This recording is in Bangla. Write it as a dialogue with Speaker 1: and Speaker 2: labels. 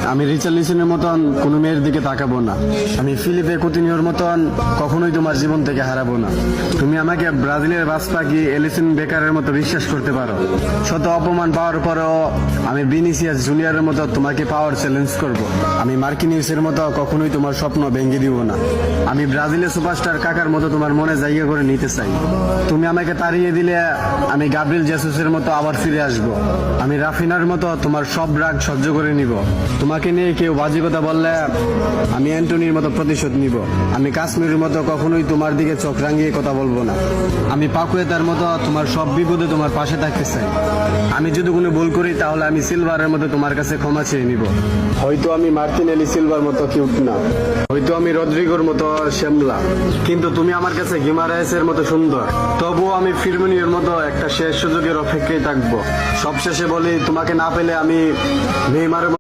Speaker 1: আমি রিচার্লিসনের মতন কোনো মেয়ের দিকে তাকাবো না। আমি ফিলিপে কুতিনিওর মতন কখনোই তোমার জীবন থেকে হারাবো না। তুমি আমাকে ব্রাজিলের বাস পাখি এলিসন বেকারের মতো বিশ্বাস করতে পারো। শত অপমান পাওয়ার পরেও আমি ভিনিসিয়াস জুনিয়রের মতো তোমাকে পাওয়ার চ্যালেঞ্জ করব। আমি মার্কিনিউসের মতো কখনোই তোমার স্বপ্ন ভেঙে দিব না। আমি ব্রাজিলের সুপারস্টার কাকার মতো তোমার মনে জায়গা করে নিতে চাই। তুমি আমাকে তাড়িয়ে দিলে আমি গাব্রিয়েল জেসুসের মতো আবার ফিরে আসব। আমি রাফিনার মতো তোমার সব রাগ সহ্য করে নিব। তোমাকে নিয়ে কেউ বাজে কথা বললে আমি অ্যান্টনির মতো প্রতিশোধ নিব। আমি কাশ্মীরের মতো কখনোই তোমার দিকে চোখ রাঙিয়ে কথা বলবো না। আমি পাকুয়েতার মতো তোমার সব বিপদে তোমার পাশে থাকতে চাই। আমি যদি কোনো ভুল করি তাহলে আমি সিলভারের মতো তোমার কাছে ক্ষমা চেয়ে নিব। হয়তো আমি মার্টিনেলি সিলভার মতো কিউট না, হয়তো আমি রদ্রিগোর মতো শ্যামলা, কিন্তু তুমি আমার কাছে গিমারায়েসের মতো সুন্দর। তবুও আমি ফিরমিনিওর মতো একটা শেষ সুযোগের অপেক্ষায় থাকবো। সবশেষে বলি, তোমাকে না পেলে আমি নেইমারের